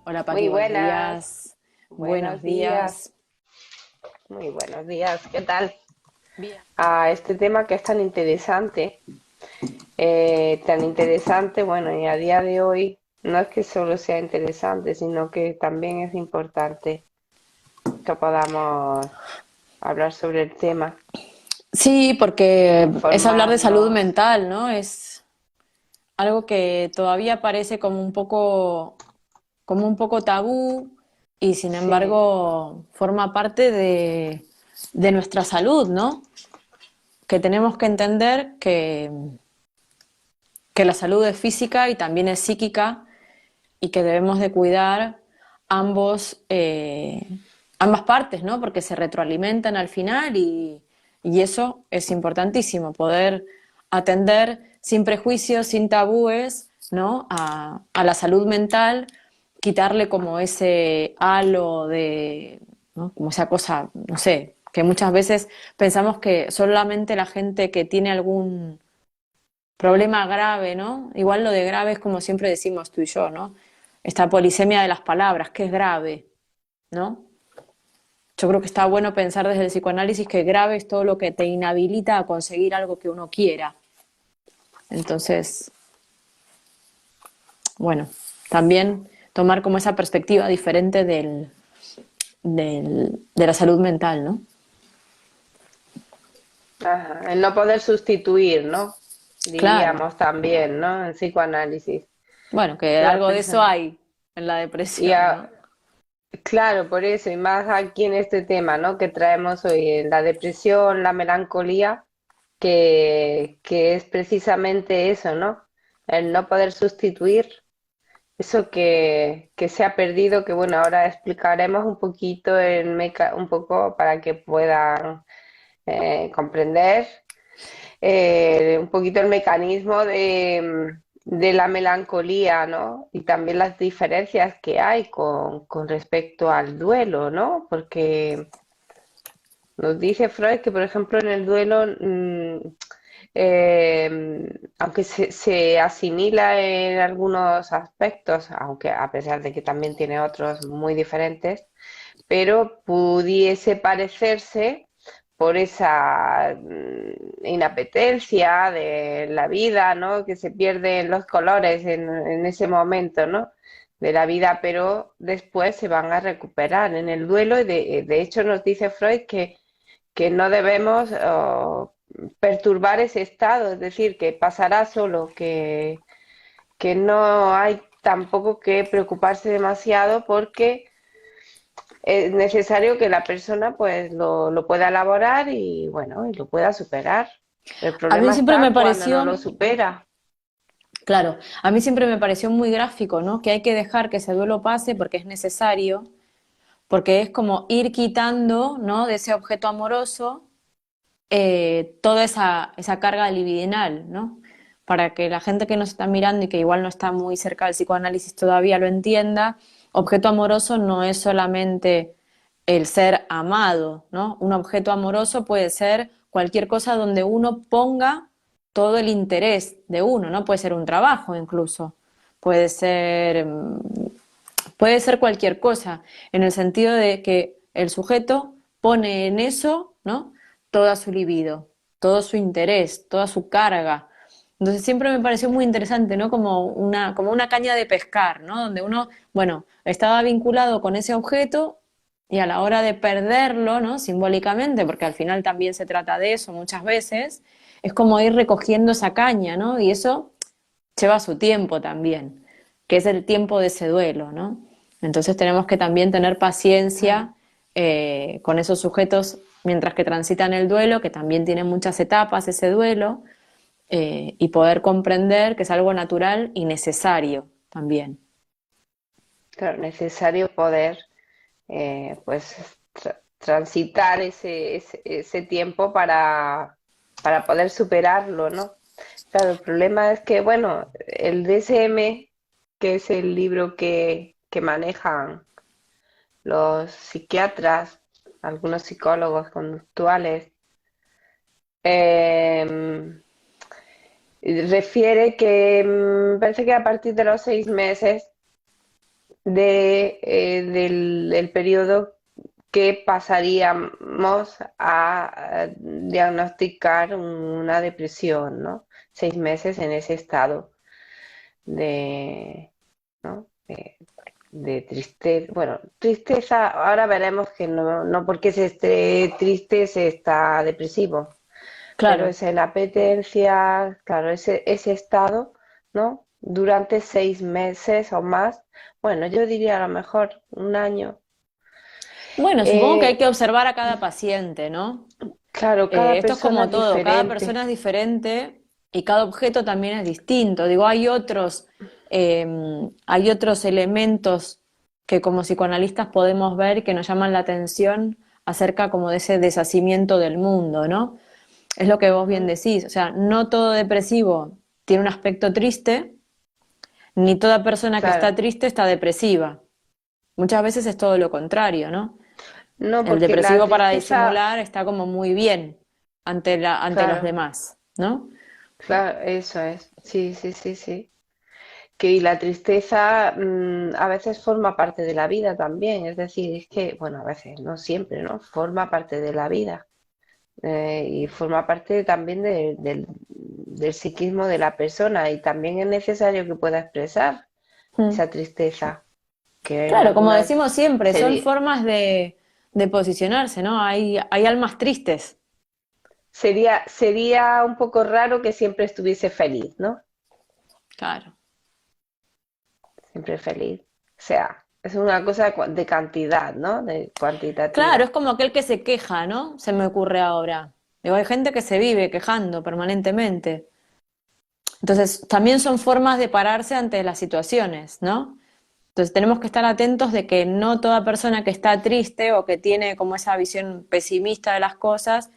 Hola Pati, Muy buenos buenas, días. Buenos buenos días, días. muy buenos días. ¿Qué tal? Bien. Este tema que es tan interesante, bueno, y a día de hoy no es que solo sea interesante, sino que también es importante que podamos hablar sobre el tema, Sí, porque es hablar de salud informarnos. mental, ¿no? Es algo que todavía parece como un poco tabú y sin Sí, embargo forma parte de nuestra salud, ¿no? Que tenemos que entender que la salud es física y también es psíquica y que debemos de cuidar ambos, ambas partes, ¿no? Porque se retroalimentan al final y eso es importantísimo, poder atender sin prejuicios, sin tabúes, ¿no? A la salud mental, quitarle como ese halo de, ¿no? Como esa cosa, no sé, que muchas veces pensamos que solamente la gente que tiene algún problema grave, ¿no? Igual lo de grave es como siempre decimos tú y yo, ¿no? Esta polisemia de las palabras, que es grave, ¿no? Yo creo que está bueno pensar desde el psicoanálisis que grave es todo lo que te inhabilita a conseguir algo que uno quiera. Entonces, bueno, también tomar como esa perspectiva diferente de la salud mental, ¿no? ajá, el no poder sustituir, ¿no? Claro. Diríamos también, ¿no? En psicoanálisis, Bueno, que que la algo de eso persona. hay en la Y depresión, ¿no? a- Claro, por eso, y más aquí en este tema, ¿no? Que traemos hoy, la depresión, la melancolía, que es precisamente eso, ¿no? El no poder sustituir eso que se ha perdido, que bueno, ahora explicaremos un poquito un poco para que puedan comprender un poquito el mecanismo de la melancolía, ¿no? Y también las diferencias que hay con respecto al duelo, ¿no? Porque nos dice Freud que, por ejemplo, en el duelo, aunque se asimila en algunos aspectos, aunque a pesar de que también tiene otros muy diferentes, pero pudiese parecerse por esa inapetencia de la vida, ¿no? Que se pierden los colores en ese momento, ¿no? De la vida, pero después se van a recuperar en el duelo y de hecho nos dice Freud que no debemos perturbar ese estado, es decir, que pasará solo, que no hay tampoco que preocuparse demasiado porque es necesario que la persona pues lo pueda elaborar y bueno, y lo pueda superar. El A mí problema siempre me está cuando no lo pareció, supera. claro, a mí siempre me pareció muy gráfico, ¿no? Que hay que dejar que ese duelo pase porque es necesario, porque es como ir quitando, ¿no? De ese objeto amoroso toda esa carga libidinal, ¿no? Para que la gente que nos está mirando y que igual no está muy cerca del psicoanálisis todavía lo entienda, objeto amoroso no es solamente el ser amado, ¿no? Un objeto amoroso puede ser cualquier cosa donde uno ponga todo el interés de uno, ¿no? Puede ser un trabajo incluso, puede ser, puede ser cualquier cosa, en el sentido de que el sujeto pone en eso, ¿no? Toda su libido, todo su interés, toda su carga. Entonces siempre me pareció muy interesante, ¿no? Como una caña de pescar, ¿no? Donde uno, bueno, estaba vinculado con ese objeto y a la hora de perderlo, ¿no? Simbólicamente, porque al final también se trata de eso muchas veces, es como ir recogiendo esa caña, ¿no? Y eso lleva su tiempo también, que es el tiempo de ese duelo, ¿no? Entonces tenemos que también tener Claro. paciencia con esos sujetos mientras que transitan el duelo, que también tienen muchas etapas ese duelo, y poder comprender que es algo natural y necesario también. Claro, necesario poder pues transitar ese tiempo para poder superarlo, ¿no? Claro, el problema es que, bueno, el DSM, que es el libro que manejan los psiquiatras, algunos psicólogos conductuales, eh, refiere que parece que a partir de los 6 meses del periodo que pasaríamos a diagnosticar una depresión, ¿no? 6 meses en ese estado de, ¿no? De tristeza. Bueno, tristeza, ahora veremos que no, no porque se esté triste se está depresivo, pero Claro. es en apetencia, claro, ese estado, ¿no? Durante 6 meses o más, bueno, yo diría a lo mejor un año. Bueno, supongo que hay Eh, que observar a cada paciente, ¿no? claro, cada Esto es persona como es todo, cada diferente. persona es diferente y cada objeto también es distinto. Digo, eh, hay otros elementos que como psicoanalistas podemos ver que nos llaman la atención acerca como de ese deshacimiento del mundo, ¿no? Es lo que vos bien Ujú. decís, o sea, no todo depresivo tiene un aspecto triste, ni toda persona que está Claro, triste está depresiva. Muchas veces es todo lo contrario, ¿no? no, El porque la depresivo para tristeza, disimular está como muy bien ante los claro, demás, ¿no? claro, eso es, sí, sí, sí, sí. Que y la tristeza a veces forma parte de la vida también, es decir, es que, bueno, a veces, no siempre, ¿no? Forma parte de la vida y forma parte también del psiquismo de la persona y también es necesario que pueda expresar Mm. esa tristeza, que en Claro, como algunas decimos siempre, son sería, formas de posicionarse, ¿no? Hay almas tristes. sería un poco raro que siempre estuviese feliz, ¿no? Claro. Siempre feliz. O sea, es una cosa de cantidad, ¿no? De Claro, cuantitativa. es como aquel que se queja, ¿no? Se me ocurre ahora. Digo, hay gente que se vive quejando permanentemente. Entonces, también son formas de pararse ante las situaciones, ¿no? Entonces, tenemos que estar atentos de que no toda persona que está triste o que tiene como esa visión pesimista de las cosas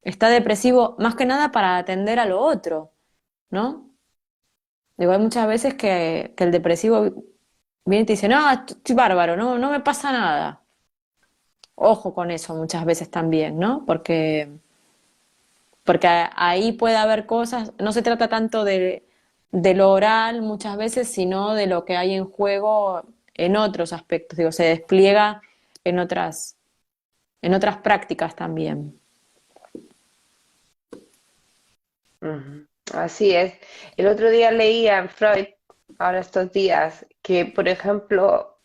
está depresivo, más que nada para atender a lo otro, ¿no? Digo, hay muchas veces que el depresivo viene y te dice, no, estoy bárbaro, no, no me pasa nada. Ojo con eso muchas veces también, ¿no? Porque ahí puede haber cosas, no se trata tanto de lo oral muchas veces, sino de lo que hay en juego en otros aspectos, digo, se despliega en en otras prácticas también. Ujú. Así es. El otro día leía en Freud, ahora estos días, que, por ejemplo,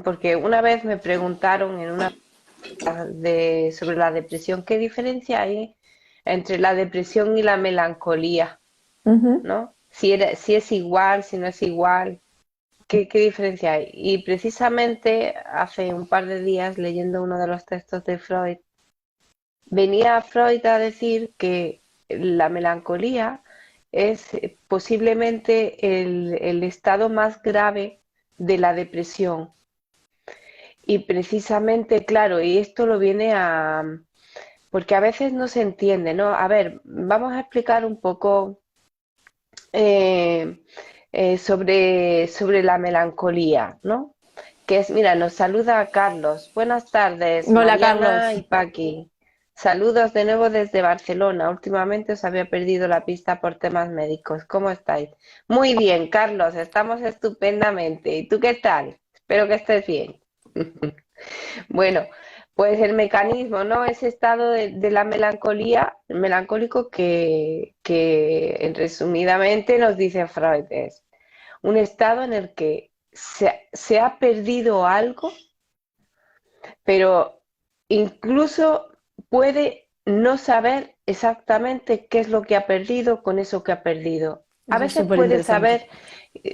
porque una vez me preguntaron en una sobre la depresión, ¿qué diferencia hay entre la depresión y la melancolía? Ujú. ¿No? Si es igual, si no es igual, ¿qué diferencia hay? Y precisamente hace un par de días, leyendo uno de los textos de Freud, venía Freud a decir que la melancolía es posiblemente el estado más grave de la depresión. Y precisamente, claro, y esto lo viene a... porque a veces no se entiende, ¿no? A ver, vamos a explicar un poco eh, sobre la melancolía, ¿no? Que es, mira, nos saluda Carlos. Buenas tardes, Hola, Mariana Carlos. y Paqui. Saludos de nuevo desde Barcelona. Últimamente os había perdido la pista por temas médicos. ¿Cómo estáis? Muy bien, Carlos, estamos estupendamente. ¿Y tú qué tal? Espero que estés bien. Bueno, pues el mecanismo, ¿no? Ese estado de la melancolía, el melancólico que en resumidamente nos dice Freud es un estado en el que se ha perdido algo, pero incluso puede no saber exactamente qué es lo que ha perdido con eso que ha perdido. A Eso es veces súper puede interesante. saber,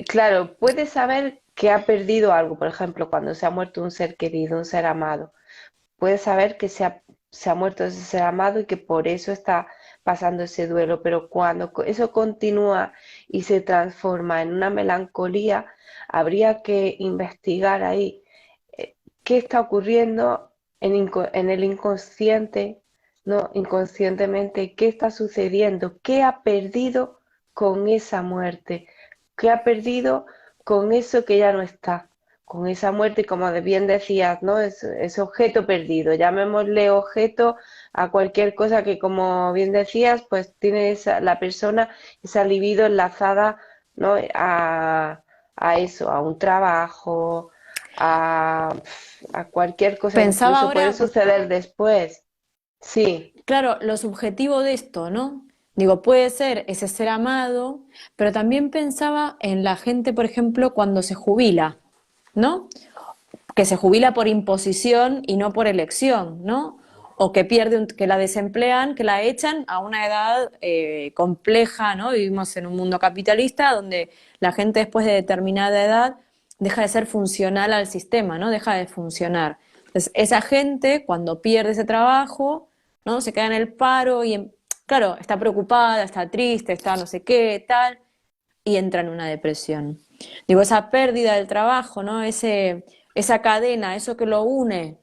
claro, puede saber que ha perdido algo, por ejemplo, cuando se ha muerto un ser querido, un ser amado puede saber que se ha muerto ese ser amado y que por eso está pasando ese duelo, pero cuando eso continúa y se transforma en una melancolía, habría que investigar ahí qué está ocurriendo en el inconsciente, ¿no? Inconscientemente, qué está sucediendo, qué ha perdido con esa muerte, qué ha perdido con eso que ya no está, con esa muerte, como bien decías, ¿no? Es objeto perdido, llamémosle objeto a cualquier cosa que, como bien decías, pues tiene la persona esa libido enlazada, ¿no? a eso, a un trabajo, a, a cualquier cosa, Pensaba incluso puede ahora, suceder después. Sí, claro, lo subjetivo de esto, ¿no? Digo, puede ser ese ser amado, pero también pensaba en la gente, por ejemplo, cuando se jubila, ¿no? Que se jubila por imposición y no por elección, ¿no? O que pierde, que la desemplean, que la echan a una edad compleja, ¿no? Vivimos en un mundo capitalista donde la gente después de determinada edad deja de ser funcional al sistema, ¿no? Deja de funcionar. Entonces, esa gente, cuando pierde ese trabajo, ¿no? Se queda en el paro y, claro, está preocupada, está triste, está no sé qué, tal, y entra en una depresión. Digo, esa pérdida del trabajo, ¿no? Esa cadena, eso que lo une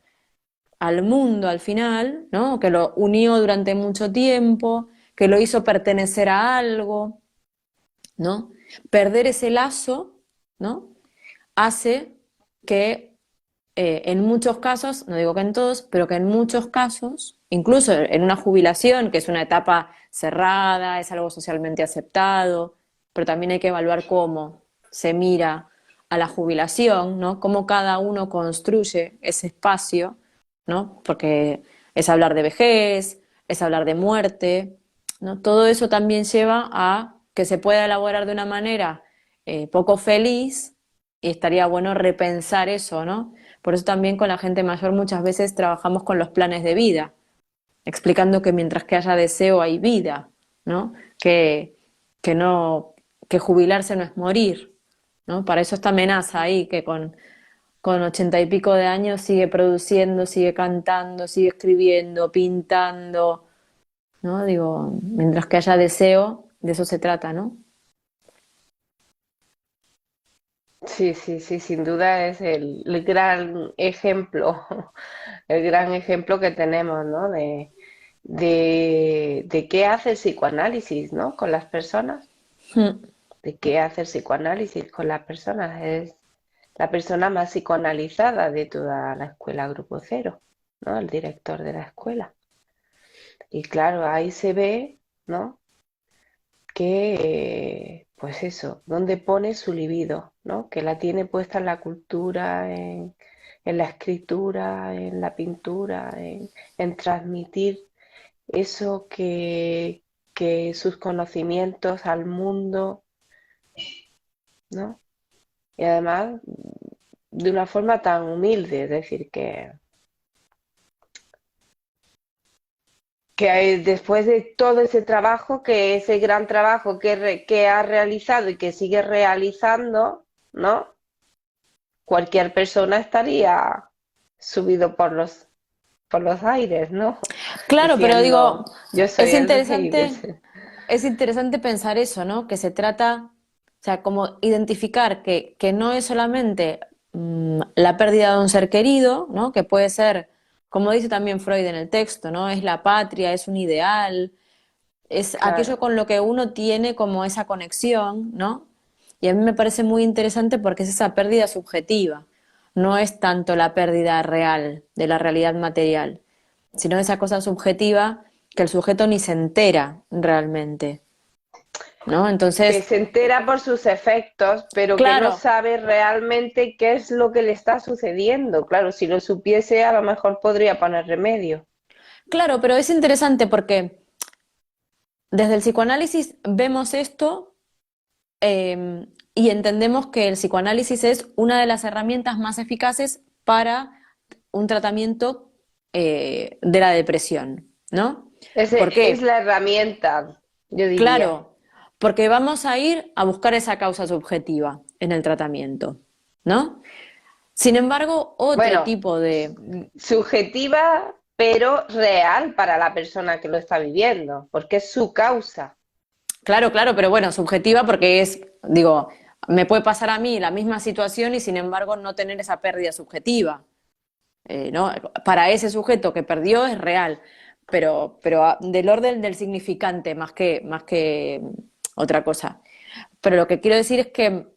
al mundo al final, ¿no? Que lo unió durante mucho tiempo, que lo hizo pertenecer a algo, ¿no? Perder ese lazo, ¿no? Hace que en muchos casos, no digo que en todos, pero que en muchos casos, incluso en una jubilación, que es una etapa cerrada, es algo socialmente aceptado, pero también hay que evaluar cómo se mira a la jubilación, ¿no? Cómo cada uno construye ese espacio, ¿no? Porque es hablar de vejez, es hablar de muerte, ¿no? Todo eso también lleva a que se pueda elaborar de una manera poco feliz y estaría bueno repensar eso, ¿no? Por eso también con la gente mayor muchas veces trabajamos con los planes de vida, explicando que mientras que haya deseo hay vida, ¿no? Que no, que jubilarse no es morir, ¿no? Para eso esta amenaza ahí, que con 80 y pico de años sigue produciendo, sigue cantando, sigue escribiendo, pintando, ¿no? Digo, mientras que haya deseo, de eso se trata, ¿no? sí, sí, sí, sin duda es el gran ejemplo, el gran ejemplo que tenemos, ¿no? De qué hace el psicoanálisis, ¿no? Con las personas, de qué hace el psicoanálisis con las personas. Es la persona más psicoanalizada de toda la escuela Grupo Cero, ¿no? El director de la escuela. Y claro, ahí se ve, ¿no? Que, pues eso, dónde pone su libido, ¿no? Que la tiene puesta en la cultura, en la escritura, en la pintura, en transmitir eso que sus conocimientos al mundo, ¿no? Y además de una forma tan humilde, es decir, que después de todo ese trabajo, que ese gran trabajo que ha realizado y que sigue realizando, ¿no? Cualquier persona estaría subido por los aires, ¿no? Claro, pero digo, Diciendo, yo soy el rey de ese. es interesante pensar eso, ¿no? Que se trata, o sea, como identificar que no es solamente la pérdida de un ser querido, ¿no? Que puede ser, como dice también Freud en el texto, ¿no? Es la patria, es un ideal, es aquello Claro, con lo que uno tiene como esa conexión, ¿no? Y a mí me parece muy interesante porque es esa pérdida subjetiva, no es tanto la pérdida real de la realidad material, sino esa cosa subjetiva que el sujeto ni se entera realmente, ¿no? que Entonces, se entera por sus efectos, pero que no claro, sabe realmente qué es lo que le está sucediendo. Claro, si lo supiese, a lo mejor podría poner remedio. claro, pero es interesante porque desde el psicoanálisis vemos esto y entendemos que el psicoanálisis es una de las herramientas más eficaces para un tratamiento de la depresión, ¿no? ¿Por Es qué? la herramienta, yo diría. Claro, porque vamos a ir a buscar esa causa subjetiva en el tratamiento, ¿no? Sin embargo, otro Bueno, tipo de... subjetiva, pero real para la persona que lo está viviendo, porque es su causa. Claro, claro, pero bueno, subjetiva porque es, digo, me puede pasar a mí la misma situación y sin embargo no tener esa pérdida subjetiva. ¿No? Para ese sujeto que perdió es real, pero del orden del significante más que otra cosa. Pero lo que quiero decir es que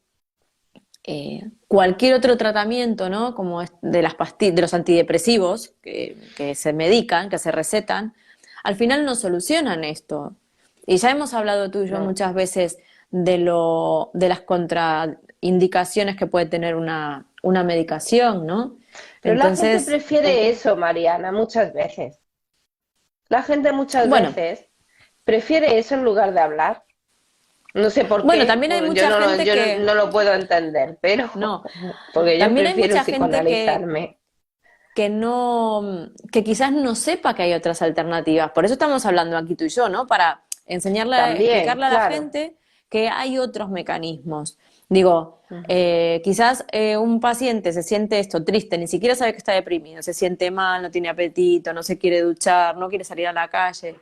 cualquier otro tratamiento, ¿no? Como de las pastillas, de los antidepresivos que se medican, que se recetan, al final no solucionan esto. Y ya hemos hablado tú y yo No, muchas veces de las contraindicaciones que puede tener una medicación, ¿no? Pero la gente Entonces, prefiere eso, Mariana, muchas veces. La gente muchas bueno, veces prefiere eso en lugar de hablar. No sé por bueno, qué, también hay mucha gente yo que, no lo puedo entender, pero no, porque yo también hay prefiero mucha gente psicoanalizarme. que no, que quizás no sepa que hay otras alternativas. Por eso estamos hablando aquí tú y yo, ¿no? Para enseñarle, También, explicarle a la claro. gente que hay otros mecanismos. Digo, Ujú. quizás un paciente se siente esto triste, ni siquiera sabe que está deprimido, se siente mal, no tiene apetito, no se quiere duchar, no quiere salir a la calle.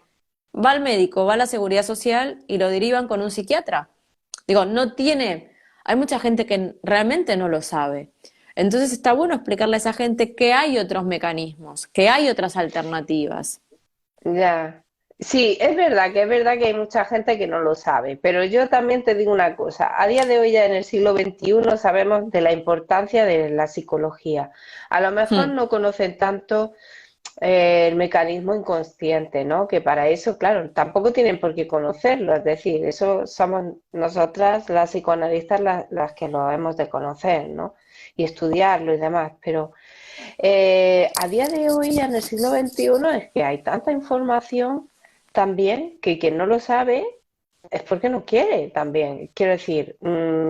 Va al médico, va a la seguridad social y lo derivan con un psiquiatra. Digo, no tiene, hay mucha gente que realmente no lo sabe. Entonces está bueno explicarle a esa gente que hay otros mecanismos, que hay otras alternativas. Ya. Sí, es verdad que hay mucha gente que no lo sabe, pero yo también te digo una cosa, a día de hoy ya en el siglo XXI sabemos de la importancia de la psicología. A lo mejor Hmm. no conocen tanto el mecanismo inconsciente, ¿no? Que para eso, claro, tampoco tienen por qué conocerlo, es decir, eso somos nosotras, las psicoanalistas, las que lo hemos de conocer, ¿no? Y estudiarlo y demás, pero a día de hoy, en el siglo XXI, es que hay tanta información también que quien no lo sabe es porque no quiere también. Quiero decir,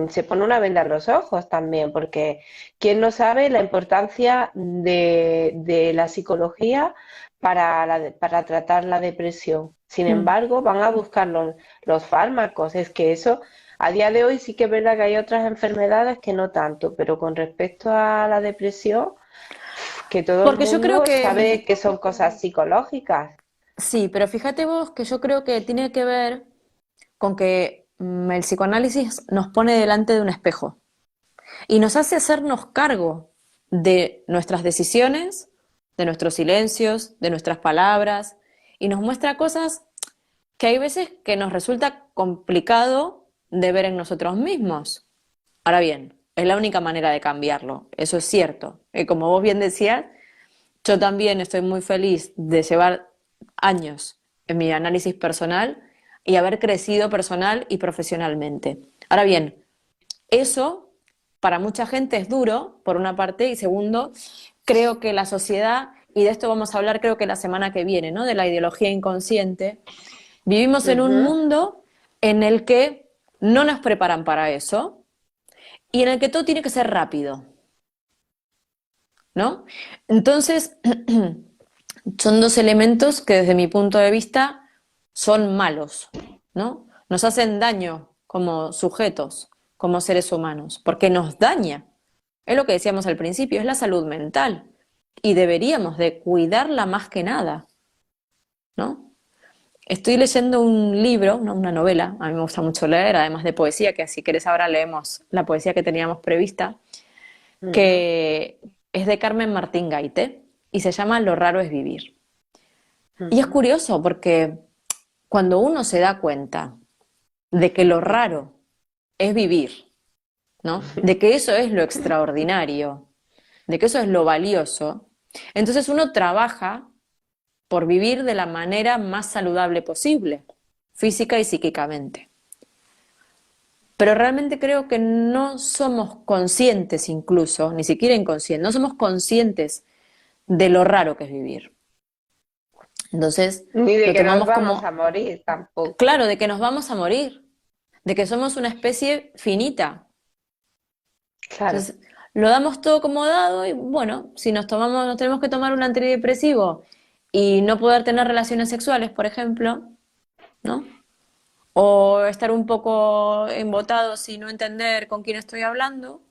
se pone una venda en los ojos también, porque quien no sabe la importancia de la psicología para tratar la depresión. Sin Hmm. embargo, van a buscar los fármacos. Es que eso, a día de hoy sí que es verdad que hay otras enfermedades que no tanto, pero con respecto a la depresión que todo el Porque yo creo mundo que, sabe que son cosas psicológicas. sí, pero fíjate vos que yo creo que tiene que ver con que el psicoanálisis nos pone delante de un espejo y nos hace hacernos cargo de nuestras decisiones, de nuestros silencios, de nuestras palabras, y nos muestra cosas que hay veces que nos resulta complicado de ver en nosotros mismos. Ahora bien, es la única manera de cambiarlo, eso es cierto. Y como vos bien decías, yo también estoy muy feliz de llevar años en mi análisis personal y haber crecido personal y profesionalmente. Ahora bien, eso para mucha gente es duro, por una parte, y segundo, creo que la sociedad, y de esto vamos a hablar creo que la semana que viene, ¿no? De la ideología inconsciente, vivimos en un Ujú. mundo en el que no nos preparan para eso y en el que todo tiene que ser rápido, ¿no? Entonces, son dos elementos que desde mi punto de vista son malos, ¿no? Nos hacen daño como sujetos, como seres humanos, porque nos daña. Es lo que decíamos al principio, es la salud mental y deberíamos de cuidarla más que nada, ¿no? Estoy leyendo un libro, una novela, a mí me gusta mucho leer, además de poesía, que si querés ahora leemos la poesía que teníamos prevista, Ujú. que es de Carmen Martín Gaite y se llama Lo raro es vivir. Y es Ujú. curioso porque cuando uno se da cuenta de que lo raro es vivir, ¿no? De que eso es lo extraordinario, de que eso es lo valioso, entonces uno trabaja por vivir de la manera más saludable posible, física y psíquicamente. Pero realmente creo que no somos conscientes incluso, ni siquiera inconscientes, no somos conscientes de lo raro que es vivir. Entonces Ni de lo que nos tomamos vamos a como, morir tampoco. claro, de que nos vamos a morir, de que somos una especie finita. Claro. Entonces lo damos todo como dado y bueno, si nos tenemos que tomar un antidepresivo y no poder tener relaciones sexuales, por ejemplo, ¿no? O estar un poco embotados y no entender con quién estoy hablando,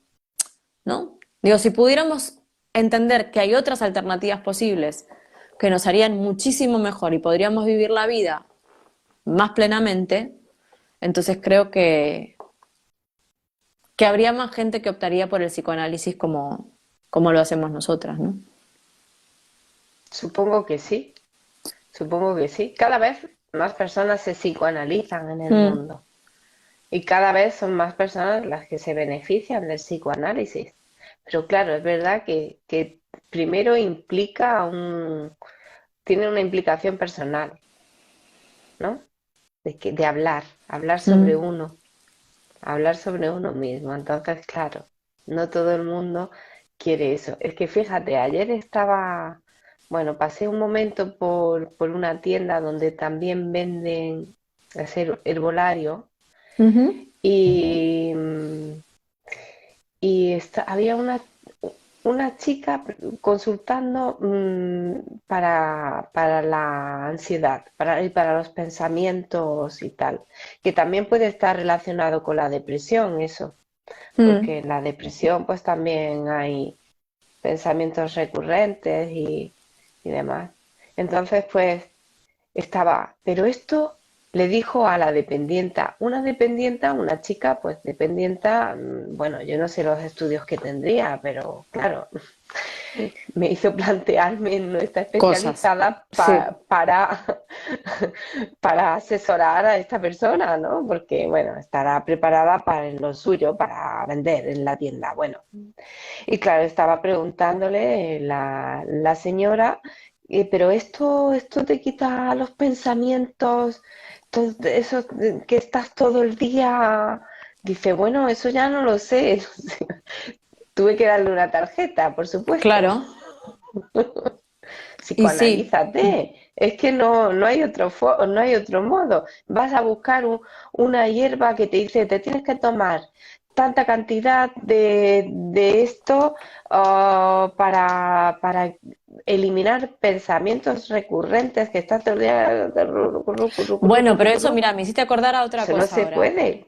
¿no? Digo, si pudiéramos entender que hay otras alternativas posibles que nos harían muchísimo mejor y podríamos vivir la vida más plenamente, entonces creo que habría más gente que optaría por el psicoanálisis como lo hacemos nosotras, ¿no? Supongo que sí, supongo que sí. Cada vez más personas se psicoanalizan en el Mm, mundo y cada vez son más personas las que se benefician del psicoanálisis. Pero claro, es verdad que primero tiene una implicación personal, ¿no? De hablar mm. sobre uno mismo. Entonces, claro. no todo el mundo quiere eso. Es que fíjate, ayer estaba, bueno, pasé un momento por una tienda donde también venden hacer herbolario Ujú. y, había una chica consultando para la ansiedad y para los pensamientos y tal, que también puede estar relacionado con la depresión, eso, Mm. porque en la depresión pues también hay pensamientos recurrentes y demás. Entonces, pues estaba, pero esto le dijo a la dependienta, una dependienta, una chica, pues dependienta, bueno, yo no sé los estudios que tendría, pero claro, me hizo plantearme, no está Cosas. especializada Sí. para asesorar a esta persona, ¿no? Porque, bueno, estará preparada para lo suyo, para vender en la tienda. Bueno, y claro, estaba preguntándole la señora, pero esto te quita los pensamientos, todo eso que estás todo el día. Dice, bueno, eso ya no lo sé. Tuve que darle una tarjeta, por supuesto. Claro. Y sí. Psicoanalízate. Es que no hay no hay otro modo. Vas a buscar una hierba que te dice, te tienes que tomar tanta cantidad de esto para eliminar pensamientos recurrentes que estás todo el día. Bueno, pero eso, mira, me hiciste acordar a otra Eso no cosa se ahora. puede.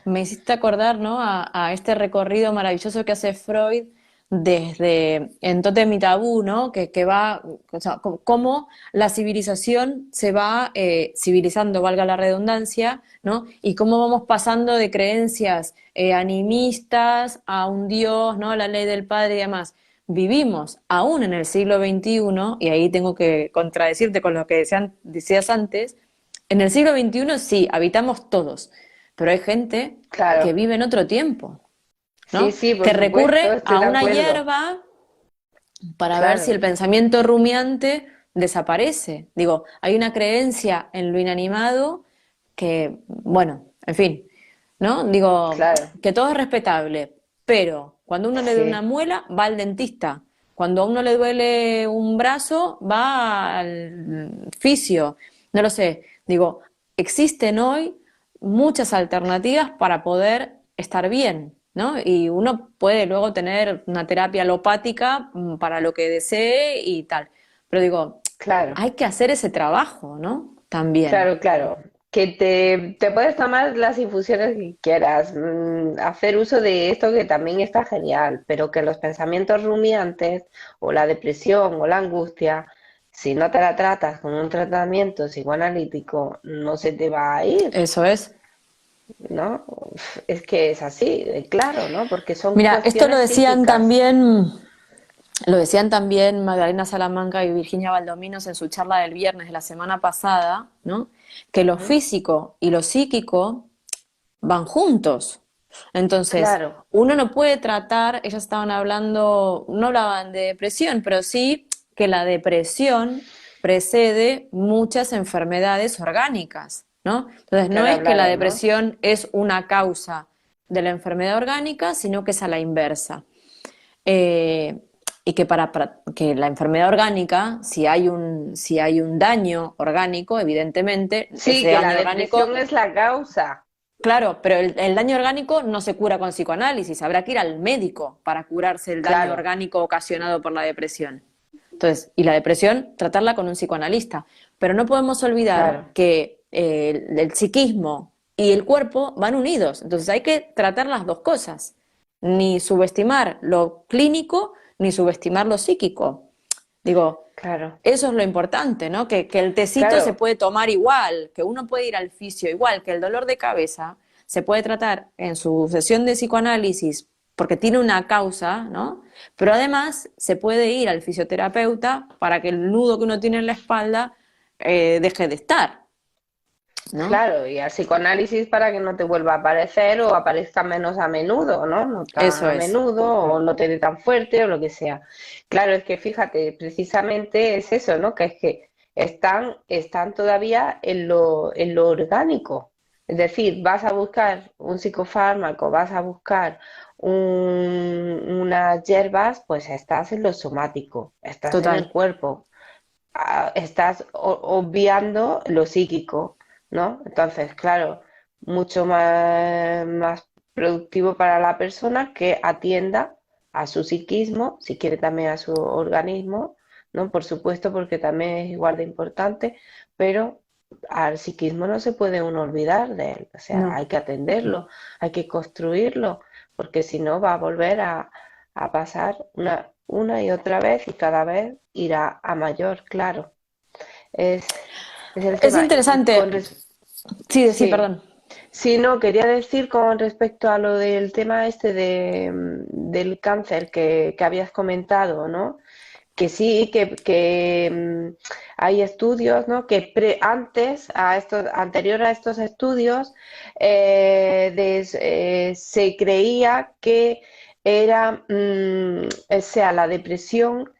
Me hiciste acordar, ¿no? A este recorrido maravilloso que hace Freud desde en Tótem y Tabú, ¿no? Que va, o sea, cómo la civilización se va civilizando, valga la redundancia, ¿no? Y cómo vamos pasando de creencias animistas a un Dios, ¿no? La ley del Padre y demás. Vivimos aún en el siglo XXI, y ahí tengo que contradecirte con lo que decías antes, en el siglo XXI sí, habitamos todos, pero hay gente que Claro. vive en otro tiempo, Sí, ¿no? sí, por Que supuesto, recurre estoy a de una acuerdo. hierba para ver si Claro. el pensamiento rumiante desaparece. Digo, hay una creencia en lo inanimado que, bueno, en fin, ¿no? Digo, Claro. que todo es respetable, pero cuando uno le duele una Sí. muela, va al dentista. Cuando a uno le duele un brazo, va al fisio. No lo sé. Digo, existen hoy muchas alternativas para poder estar bien, ¿no? Y uno puede luego tener una terapia alopática para lo que desee y tal. Pero digo, Claro. hay que hacer ese trabajo, ¿no? También. Claro, claro. Que te puedes tomar las infusiones que quieras, hacer uso de esto que también está genial, pero que los pensamientos rumiantes o la depresión o la angustia, si no te la tratas con un tratamiento psicoanalítico, no se te va a ir, Eso es. ¿no? Es que es así, claro, ¿no? Porque son Mira, esto cuestiones psíquicas. lo decían también Magdalena Salamanca y Virginia Valdominos en su charla del viernes de la semana pasada, ¿no? Que lo Ujú. físico y lo psíquico van juntos. Entonces, Claro, uno no puede tratar, ellas estaban hablando, no hablaban de depresión, pero sí que la depresión precede muchas enfermedades orgánicas, ¿no? Entonces, no claro, es que la hablaremos. depresión es una causa de la enfermedad orgánica, sino que es a la inversa. Eh, y que para que la enfermedad orgánica, si hay un daño orgánico, evidentemente, Sí, ese que la daño orgánico. depresión es la causa. Claro, pero el daño orgánico no se cura con psicoanálisis, habrá que ir al médico para curarse el daño Claro, orgánico ocasionado por la depresión. Entonces, y la depresión, tratarla con un psicoanalista. Pero no podemos olvidar claro, que el psiquismo y el cuerpo van unidos. Entonces hay que tratar las dos cosas. Ni subestimar lo clínico, ni subestimar lo psíquico. Digo, claro, eso es lo importante, ¿no? Que el tecito se claro. puede tomar igual, que uno puede ir al fisio igual, que el dolor de cabeza se puede tratar en su sesión de psicoanálisis porque tiene una causa, ¿no? Pero además se puede ir al fisioterapeuta para que el nudo que uno tiene en la espalda deje de estar, ¿no? Claro, y al psicoanálisis para que no te vuelva a aparecer o aparezca menos a menudo, ¿no? No tan Eso a es. menudo o no te dé tan fuerte o lo que sea. Claro, es que fíjate, precisamente es eso, ¿no? Que es que están todavía en lo orgánico. Es decir, vas a buscar un psicofármaco, vas a buscar unas hierbas, pues estás en lo somático, estás en el Total. cuerpo, estás obviando lo psíquico, ¿no? Entonces, claro, mucho más productivo para la persona que atienda a su psiquismo, si quiere también a su organismo, ¿no? Por supuesto, porque también es igual de importante, pero al psiquismo no se puede uno olvidar de él, o sea, hay No. que atenderlo, hay que construirlo, porque si no va a volver a pasar una y otra vez y cada vez irá a mayor, claro. Es, es el Es tema. interesante. Sí, sí, Sí, perdón. sí, no, quería decir con respecto a lo del tema este del cáncer que habías comentado, ¿no? Que sí, hay estudios, ¿no? Que antes, anterior a estos estudios, se creía que era, o sea, la depresión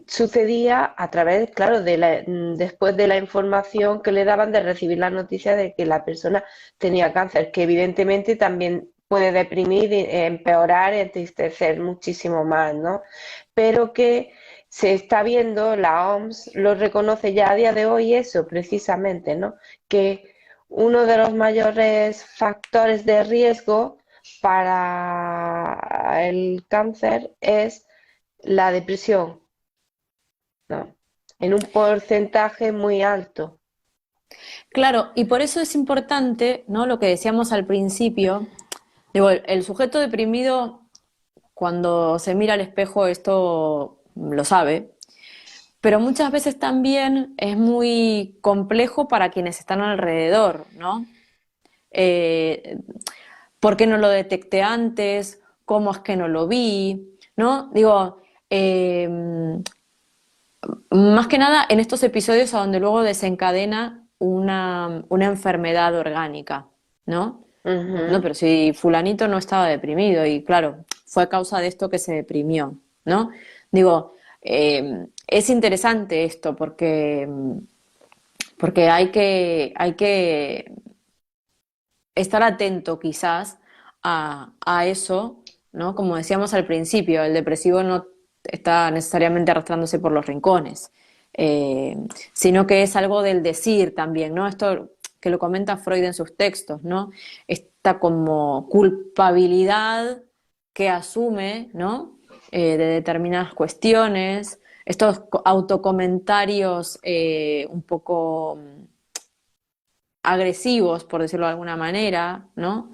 sucedía a través, claro, después de la información que le daban de recibir la noticia de que la persona tenía cáncer, que evidentemente también puede deprimir, empeorar, entristecer muchísimo más, ¿no? Pero que se está viendo, la OMS lo reconoce ya a día de hoy eso precisamente, ¿no? Que uno de los mayores factores de riesgo para el cáncer es la depresión, ¿no? En un porcentaje muy alto. Claro, y por eso es importante, ¿no? Lo que decíamos al principio. Digo, el sujeto deprimido, cuando se mira al espejo, esto lo sabe, pero muchas veces también es muy complejo para quienes están alrededor, ¿no? Eh, ¿Por qué no lo detecté antes? ¿Cómo es que no lo vi? ¿No? Digo, más que nada en estos episodios a donde luego desencadena una enfermedad orgánica, ¿no? No, Ujú. pero si fulanito no estaba deprimido y claro, fue a causa de esto que se deprimió, ¿no? Digo, es interesante esto porque hay que estar atento quizás a eso, ¿no? Como decíamos al principio, el depresivo no está necesariamente arrastrándose por los rincones, eh, sino que es algo del decir también, ¿no? Esto que lo comenta Freud en sus textos, ¿no? Esta como culpabilidad que asume, ¿no? De determinadas cuestiones, estos autocomentarios un poco agresivos, por decirlo de alguna manera, ¿no?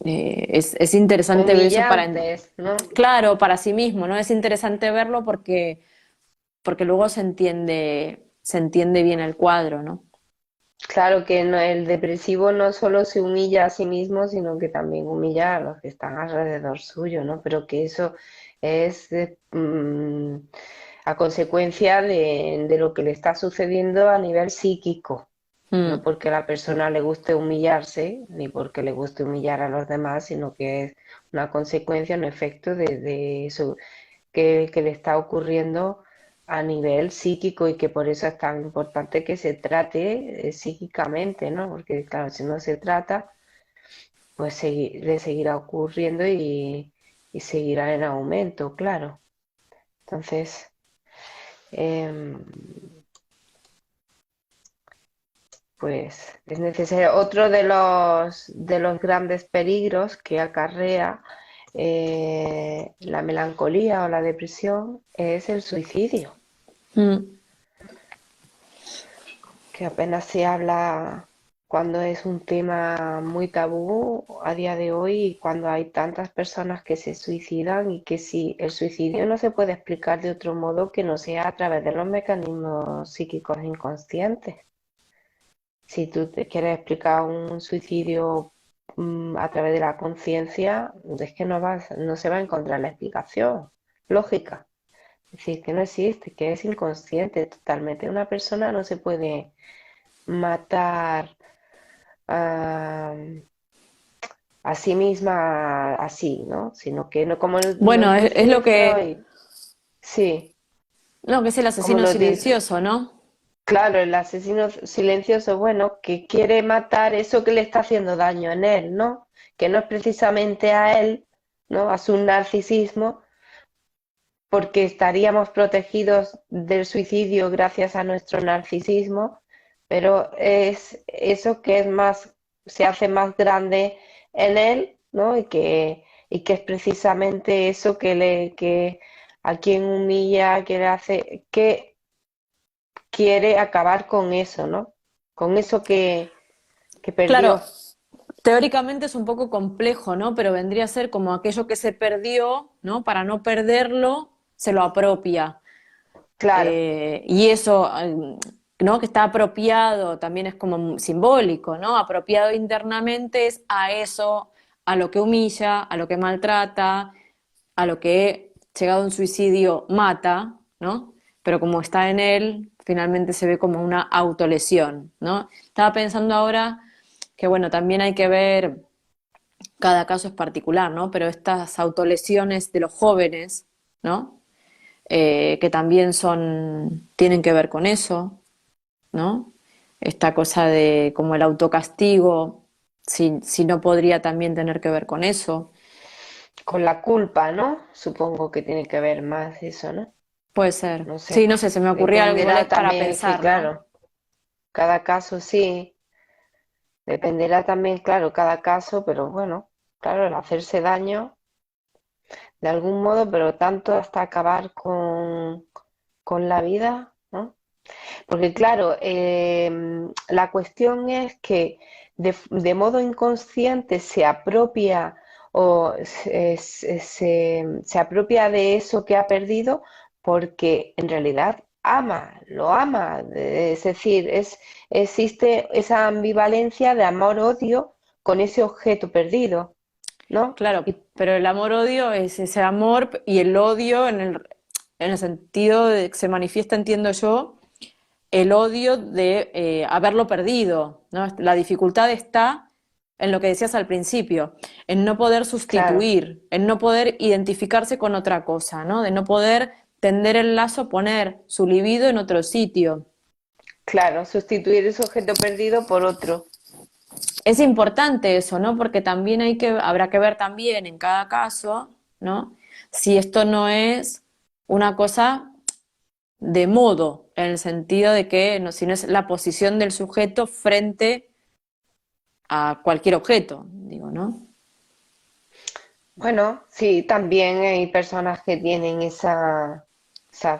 Es interesante ver eso Humillantes, ¿no? claro, para sí mismo, ¿no? Es interesante verlo porque luego se entiende bien el cuadro, ¿no? Claro que el depresivo no solo se humilla a sí mismo, sino que también humilla a los que están alrededor suyo, ¿no? Pero que eso es a consecuencia de lo que le está sucediendo a nivel psíquico, no Mm, porque a la persona le guste humillarse, ni porque le guste humillar a los demás, sino que es una consecuencia, un efecto de eso que le está ocurriendo a nivel psíquico y que por eso es tan importante que se trate psíquicamente, ¿no? Porque claro, si no se trata, pues le seguirá ocurriendo y seguirá en aumento, claro. Entonces, em, pues es necesario. Otro de los grandes peligros que acarrea la melancolía o la depresión es el suicidio, mm. que apenas se habla cuando es un tema muy tabú a día de hoy y cuando hay tantas personas que se suicidan y que si el suicidio no se puede explicar de otro modo que no sea a través de los mecanismos psíquicos inconscientes. Si tú te quieres explicar un suicidio a través de la conciencia, es que no se va a encontrar la explicación lógica. Es decir, que no existe, que es inconsciente totalmente. Una persona no se puede matar a, a sí misma así, ¿no? Sino que no, como Bueno, nos es dice lo Freud, sí, que es el como asesino nos dice, silencioso, ¿no? Claro, el asesino silencioso, bueno, que quiere matar eso que le está haciendo daño en él, ¿no? Que no es precisamente a él, ¿no? A su narcisismo, porque estaríamos protegidos del suicidio gracias a nuestro narcisismo, pero es eso que es más, se hace más grande en él, ¿no? Y que es precisamente eso que a quien humilla, que le hace, que quiere acabar con eso, ¿no? Con eso que Claro, perdió. teóricamente es un poco complejo, ¿no? Pero vendría a ser como aquello que se perdió, ¿no? Para no perderlo, se lo apropia. Claro, Y eso, ¿no? Que está apropiado, también es como simbólico, ¿no? Apropiado internamente es a eso, a lo que humilla, a lo que maltrata, a lo que, llegado a un suicidio, mata, ¿no? Pero como está en él, finalmente se ve como una autolesión, ¿no? Estaba pensando ahora que, bueno, también hay que ver, cada caso es particular, ¿no? Pero estas autolesiones de los jóvenes, ¿no? Que también tienen que ver con eso, ¿no? Esta cosa de como el autocastigo, si no podría también tener que ver con eso. con la culpa, ¿no? Supongo que tiene que ver más eso, ¿no? Puede ser. No Sí, sé. no sé, se me ocurría algo, igual Dependerá es para también, es que pensar, ¿no? claro, cada caso sí, dependerá también, claro, cada caso, pero bueno, claro, el hacerse daño de algún modo, pero tanto hasta acabar con la vida, ¿no? Porque claro, la cuestión es que de modo inconsciente se apropia o se apropia de eso que ha perdido porque en realidad ama, lo ama. Es decir, existe esa ambivalencia de amor-odio con ese objeto perdido, ¿no? Claro, Y pero el amor-odio es ese amor y el odio en el sentido de que se manifiesta, entiendo yo, el odio de haberlo perdido, ¿no? La dificultad está en lo que decías al principio, en no poder claro, sustituir, en no poder identificarse con otra cosa, ¿no? De no poder tender el lazo, poner su libido en otro sitio. claro, sustituir ese objeto perdido por otro. Es importante eso, ¿no? Porque también habrá que ver también en cada caso, ¿no? Si esto no es una cosa de modo, en el sentido de que no, si no es la posición del sujeto frente a cualquier objeto, digo, ¿no? Bueno, sí, también hay personas que tienen esa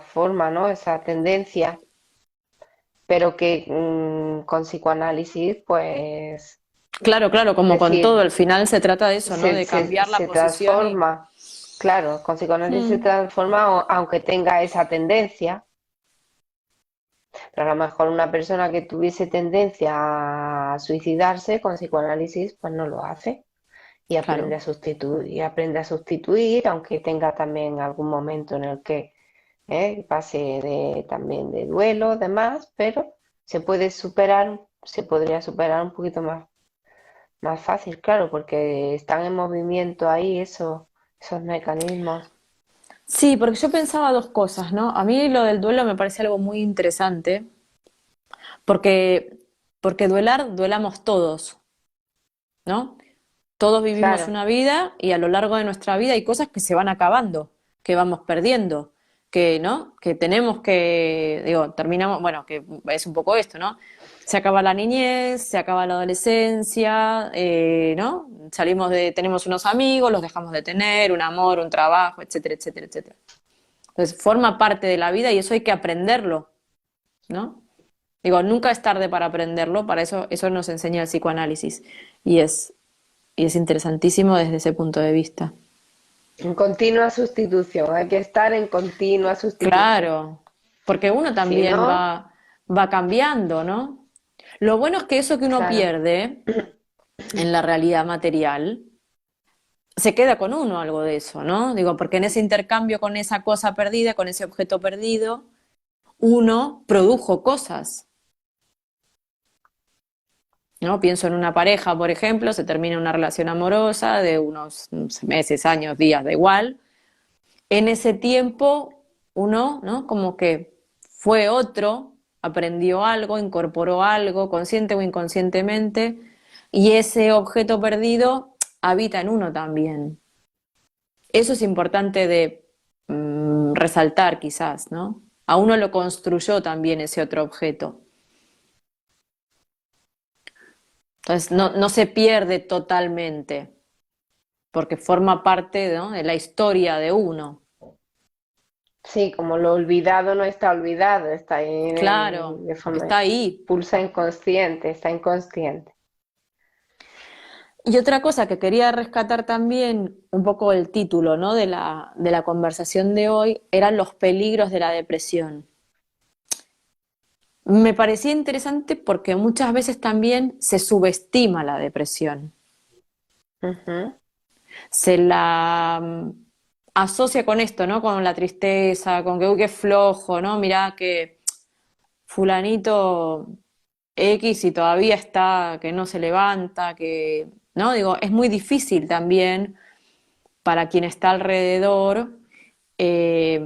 forma, ¿no? Esa tendencia, pero que con psicoanálisis, pues, Claro, claro, como con todo, decir, al final se trata de eso, ¿no? se, De se, cambiar la se posición transforma, claro, con psicoanálisis se Mm, transforma aunque tenga esa tendencia, pero a lo mejor una persona que tuviese tendencia a suicidarse con psicoanálisis, pues no lo hace. claro. Y aprende a sustituir, aunque tenga también algún momento en el que pase también de duelo, demás, pero se podría superar un poquito más fácil, claro, porque están en movimiento ahí esos mecanismos. Sí, porque yo pensaba dos cosas, ¿no? A mí lo del duelo me parece algo muy interesante, porque, porque duelamos todos, ¿no? Todos vivimos Claro, una vida y a lo largo de nuestra vida hay cosas que se van acabando, que vamos perdiendo, que, ¿no? Que tenemos que, digo, terminamos, bueno, que es un poco esto, ¿no? Se acaba la niñez, se acaba la adolescencia, ¿no? Tenemos unos amigos, los dejamos de tener, un amor, un trabajo, etcétera, etcétera, etcétera. Entonces, forma parte de la vida y eso hay que aprenderlo, ¿no? Digo, nunca es tarde para aprenderlo, para eso nos enseña el psicoanálisis y es interesantísimo desde ese punto de vista. en continua sustitución, hay que estar en continua sustitución. Claro, porque uno Si también no, va cambiando, ¿no? Lo bueno es que eso que uno claro, pierde en la realidad material, se queda con uno algo de eso, ¿no? Digo, porque en ese intercambio con esa cosa perdida, con ese objeto perdido, uno produjo cosas, ¿no? Pienso en una pareja, por ejemplo, se termina una relación amorosa de unos meses, años, días, da igual. En ese tiempo, uno, ¿no? Como que fue otro, aprendió algo, incorporó algo, consciente o inconscientemente, y ese objeto perdido habita en uno también. Eso es importante de resaltar quizás, ¿no? A uno lo construyó también ese otro objeto. Entonces no se pierde totalmente, porque forma parte, ¿no?, de la historia de uno. Sí, como lo olvidado no está olvidado, está ahí Claro, de forma está ahí. pulsa inconsciente, está inconsciente. Y otra cosa que quería rescatar también, un poco el título, ¿no?, de la conversación de hoy, eran los peligros de la depresión. Me parecía interesante porque muchas veces también se subestima la depresión. Ujú. Se la asocia con esto, ¿no? Con la tristeza, con que, uy, qué flojo, ¿no? Mirá que fulanito X y todavía está, que no se levanta, que, ¿no? Digo, es muy difícil también para quien está alrededor eh,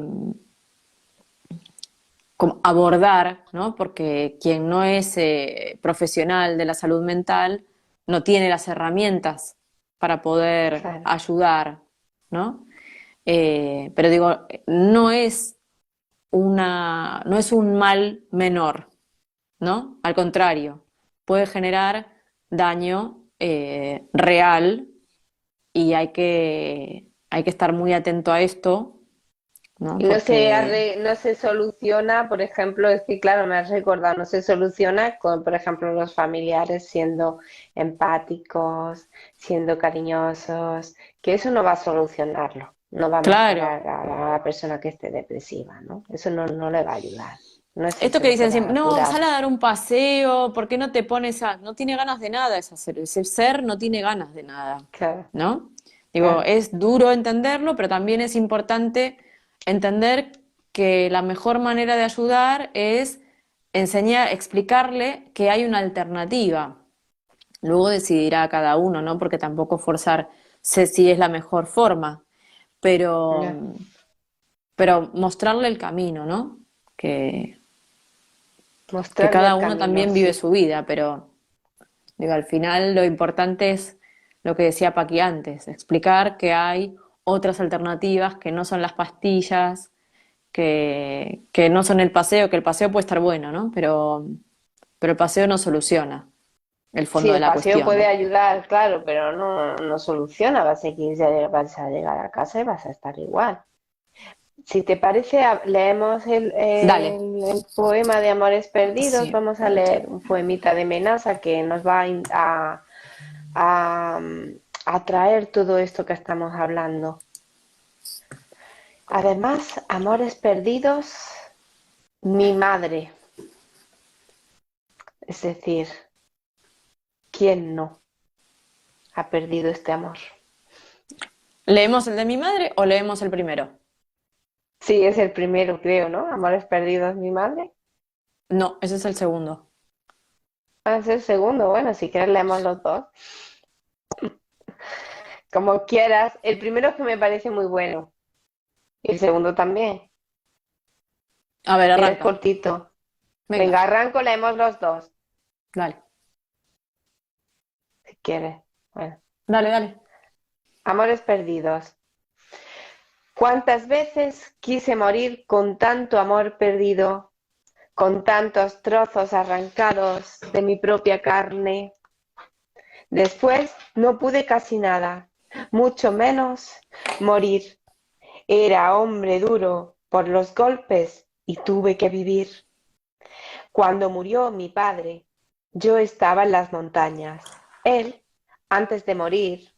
como abordar, ¿no? Porque quien no es profesional de la salud mental no tiene las herramientas para poder Claro. ayudar, ¿no? Pero digo, no es un mal menor, ¿no? Al contrario, puede generar daño real y hay que estar muy atento a esto, ¿no? Y no Porque, no se soluciona, por ejemplo, es que claro, me has recordado, no se soluciona con, por ejemplo, los familiares siendo empáticos, siendo cariñosos, que eso no va a solucionarlo, no va a claro, mejorar a la persona que esté depresiva, ¿no? Eso no le va a ayudar, no es que esto se que le dicen siempre, pueda no, curar. sal a dar un paseo, ¿por qué no te pones a...? No tiene ganas de nada ese ser no tiene ganas de nada, Claro, ¿no? Digo, claro. es duro entenderlo, pero también es importante entender que la mejor manera de ayudar es enseñar, explicarle que hay una alternativa. Luego decidirá cada uno, ¿no? Porque tampoco forzar sé si es la mejor forma, pero, Ya. pero mostrarle el camino, ¿no? Que Mostrarle cada el uno camino, también vive sí. su vida, pero digo, al final lo importante es lo que decía Paqui antes, explicar que hay otras alternativas que no son las pastillas, que no son el paseo, que el paseo puede estar bueno, ¿no? Pero el paseo no soluciona el Sí, fondo de el la paseo puede cuestión. ayudar, claro, pero no soluciona. Vas a llegar a casa y vas a estar igual. Si te parece, leemos Dale, el poema de Amores Perdidos. sí. Vamos a leer un poemita de Menasa que nos va a, a traer todo esto que estamos hablando. Además, Amores Perdidos, mi madre. Es decir, ¿quién no ha perdido este amor? ¿Leemos el de mi madre o leemos el primero? Sí, es el primero, creo, ¿no? Amores Perdidos, mi madre. No, ese es el segundo. Ah, es el segundo. Bueno, si quieres leemos los dos. Como quieras. El primero es que me parece muy bueno. Y el segundo también. A ver, Es arranca. cortito. Venga, Venga, arranco, leemos los dos, dale. si quieres. Bueno. Dale, dale. Amores perdidos. ¿Cuántas veces quise morir con tanto amor perdido, con tantos trozos arrancados de mi propia carne? Después no pude casi nada, mucho menos morir. Era hombre duro por los golpes y tuve que vivir. Cuando murió mi padre, yo estaba en las montañas. Él, antes de morir,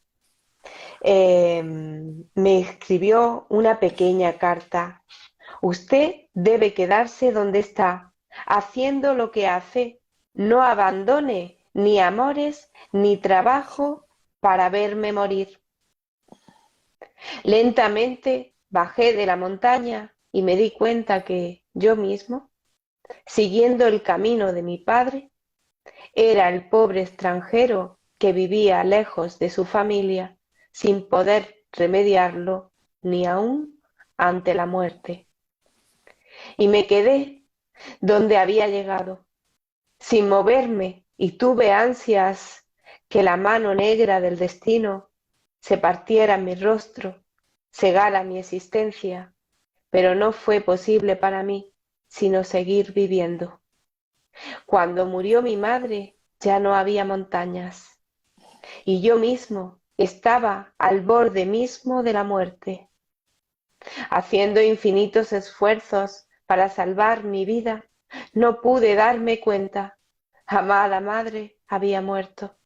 me escribió una pequeña carta. Usted debe quedarse donde está, haciendo lo que hace. No abandone ni amores ni trabajo para verme morir. Lentamente bajé de la montaña y me di cuenta que yo mismo, siguiendo el camino de mi padre, era el pobre extranjero que vivía lejos de su familia, sin poder remediarlo ni aun ante la muerte. Y me quedé donde había llegado, sin moverme, y tuve ansias que la mano negra del destino se partiera en mi rostro, cegara mi existencia, pero no fue posible para mí sino seguir viviendo. Cuando murió mi madre ya no había montañas, y yo mismo estaba al borde mismo de la muerte, haciendo infinitos esfuerzos para salvar mi vida. No pude darme cuenta. Amada madre había muerto.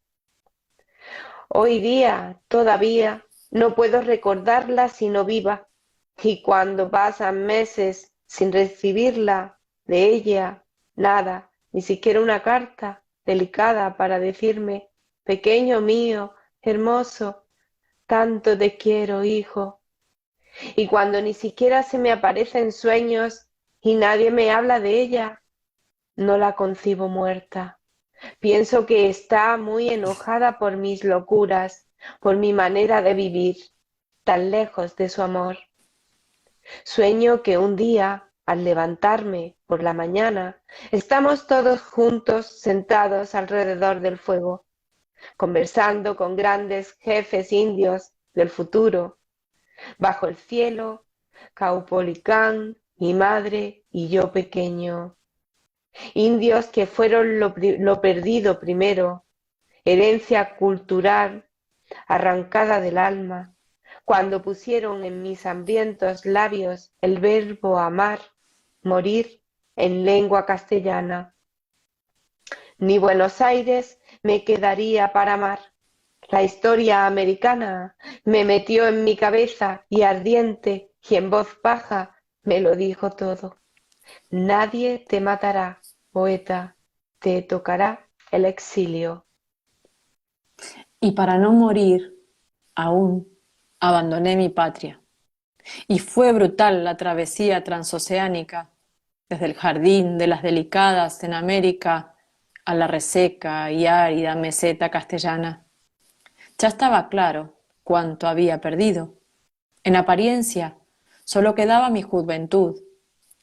Hoy día todavía no puedo recordarla sino viva, y cuando pasan meses sin recibirla de ella, nada, ni siquiera una carta delicada para decirme, pequeño mío, hermoso, tanto te quiero, hijo. Y cuando ni siquiera se me aparecen sueños y nadie me habla de ella, no la concibo muerta. Pienso que está muy enojada por mis locuras, por mi manera de vivir, tan lejos de su amor. Sueño que un día, al levantarme por la mañana, estamos todos juntos sentados alrededor del fuego, conversando con grandes jefes indios del futuro, bajo el cielo, Caupolicán, mi madre y yo pequeño. Indios que fueron lo perdido primero, herencia cultural arrancada del alma, cuando pusieron en mis hambrientos labios el verbo amar, morir en lengua castellana. Ni Buenos Aires me quedaría para amar. La historia americana me metió en mi cabeza y ardiente y en voz baja me lo dijo todo. Nadie te matará, poeta, te tocará el exilio. Y para no morir, aún abandoné mi patria. Y fue brutal la travesía transoceánica, desde el jardín de las delicadas en América a la reseca y árida meseta castellana. Ya estaba claro cuánto había perdido. En apariencia, solo quedaba mi juventud,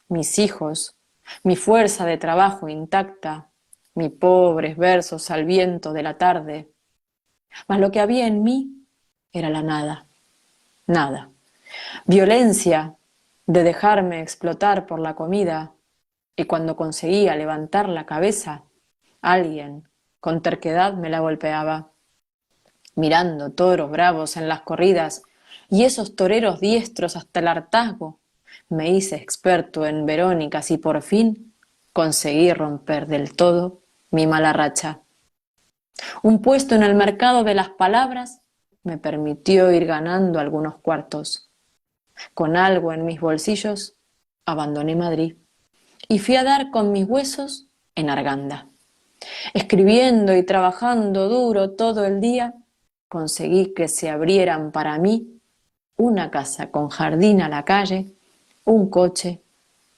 mis hijos, mi fuerza de trabajo intacta, mis pobres versos al viento de la tarde. Mas lo que había en mí era la nada, nada. Violencia de dejarme explotar por la comida, y cuando conseguía levantar la cabeza, alguien con terquedad me la golpeaba, mirando toros bravos en las corridas y esos toreros diestros hasta el hartazgo. Me hice experto en verónicas y por fin conseguí romper del todo mi mala racha. Un puesto en el mercado de las palabras me permitió ir ganando algunos cuartos. Con algo en mis bolsillos, abandoné Madrid y fui a dar con mis huesos en Arganda. Escribiendo y trabajando duro todo el día, conseguí que se abrieran para mí una casa con jardín a la calle, un coche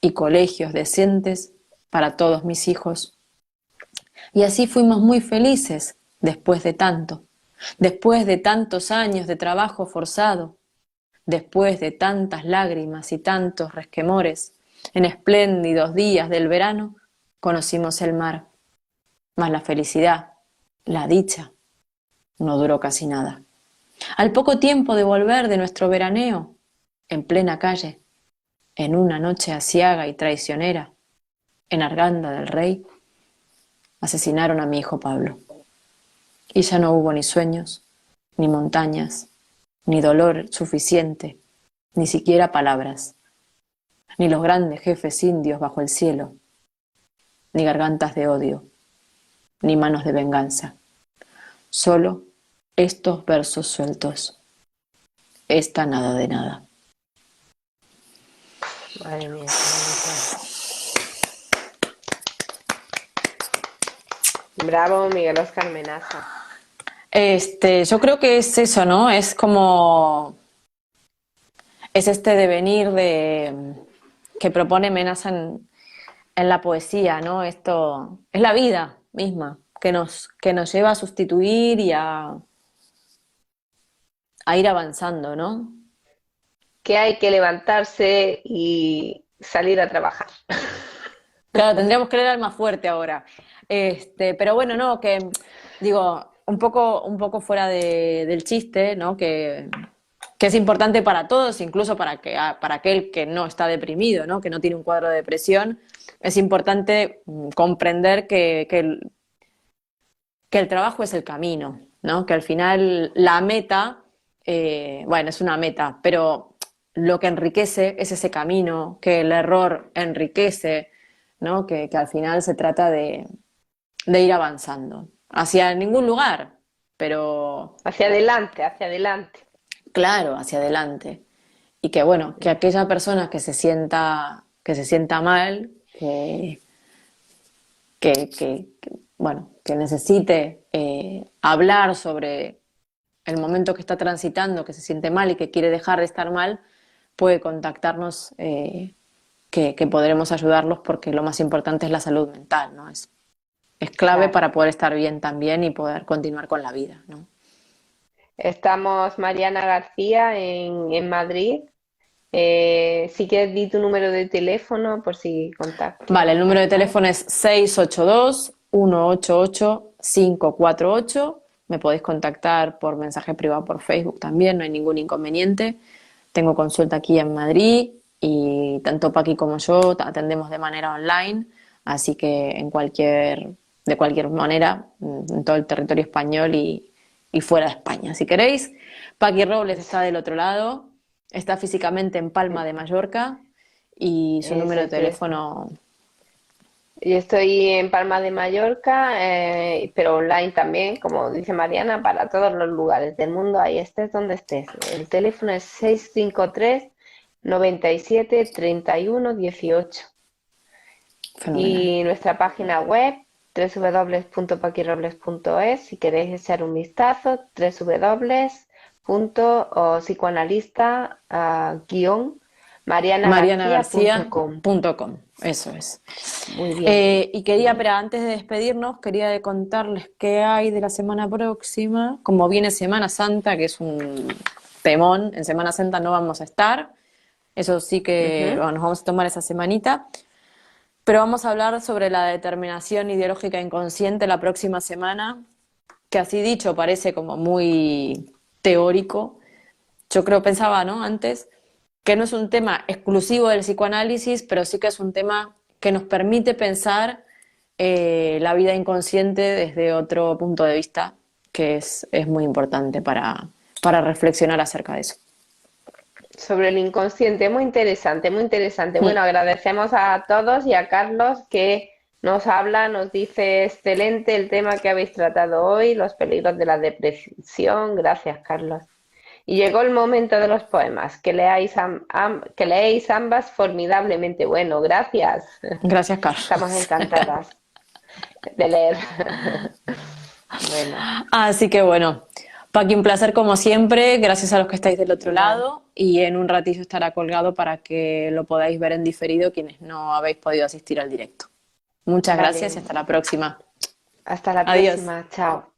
y colegios decentes para todos mis hijos. Y así fuimos muy felices después de tantos años de trabajo forzado, después de tantas lágrimas y tantos resquemores. En espléndidos días del verano conocimos el mar, mas la felicidad, la dicha, no duró casi nada. Al poco tiempo de volver de nuestro veraneo, en plena calle, en una noche aciaga y traicionera, en Arganda del Rey, asesinaron a mi hijo Pablo. Y ya no hubo ni sueños, ni montañas, ni dolor suficiente, ni siquiera palabras, ni los grandes jefes indios bajo el cielo, ni gargantas de odio, ni manos de venganza. Solo estos versos sueltos. Esta nada de nada. Madre mía, qué bonito. Bravo, Miguel Oscar Menaza. Yo creo que es eso, ¿no? Es como, es este devenir que propone Menaza en la poesía, ¿no? Esto es la vida misma que nos lleva a sustituir y a ir avanzando, ¿no? Que hay que levantarse y salir a trabajar. Claro, tendríamos que leer al más fuerte ahora. Pero bueno, no, que digo, un poco fuera del chiste, ¿no? Que es importante para todos, incluso para aquel que no está deprimido, ¿no? Que no tiene un cuadro de depresión. Es importante comprender que el trabajo es el camino, ¿no? Que al final la meta, bueno, es una meta, pero lo que enriquece es ese camino, que el error enriquece, ¿no? Que al final se trata de ir avanzando hacia ningún lugar, pero Hacia adelante, hacia adelante. claro, hacia adelante. Y que bueno, que aquella persona que se sienta mal, bueno, que necesite hablar sobre el momento que está transitando, que se siente mal y que quiere dejar de estar mal, puede contactarnos, que podremos ayudarlos porque lo más importante es la salud mental, ¿no? Es clave Claro. para poder estar bien también y poder continuar con la vida, ¿no? Estamos Mariana García en Madrid. Si quieres, di tu número de teléfono por si Vale, el número de contactamos. teléfono es 682-188-548. Me podéis contactar por mensaje privado por Facebook también, no hay ningún inconveniente. Tengo consulta aquí en Madrid y tanto Paqui como yo atendemos de manera online, así que de cualquier manera, en todo el territorio español y fuera de España. Si queréis, Paqui Robles está del otro lado, está físicamente en Palma de Mallorca y su número Eso de es, yo teléfono. yo estoy en Palma de Mallorca, pero online también, como dice Mariana, para todos los lugares del mundo, ahí estés donde estés. El teléfono es 653-97-31-18 Fenomenal. y nuestra página web www.paquirobles.es si queréis echar un vistazo, www.psicoanalista-marianagarcia.com. marianagarcía.com, eso es. Muy bien. Y quería, pero antes de despedirnos, quería contarles qué hay de la semana próxima. Como viene Semana Santa, que es un temón, en Semana Santa no vamos a estar. Eso sí que Ujú. bueno, nos vamos a tomar esa semanita. Pero vamos a hablar sobre la determinación ideológica inconsciente la próxima semana, que así dicho parece como muy teórico. Yo creo, pensaba, ¿no? Antes, que no es un tema exclusivo del psicoanálisis, pero sí que es un tema que nos permite pensar la vida inconsciente desde otro punto de vista, que es muy importante para reflexionar acerca de eso. Sobre el inconsciente, muy interesante, muy interesante. Mm. Bueno, agradecemos a todos y a Carlos que nos habla, nos dice excelente el tema que habéis tratado hoy, los peligros de la depresión. Gracias, Carlos. Y llegó el momento de los poemas, que leéis ambas formidablemente. Bueno, gracias. Gracias, Estamos Carlos. encantadas de leer. Bueno, Así que bueno, Paqui, un placer como siempre, gracias a los que estáis del otro igual. lado y en un ratillo estará colgado para que lo podáis ver en diferido quienes no habéis podido asistir al directo. Muchas gracias y Vale, hasta la próxima. hasta la Adiós. próxima. Chao.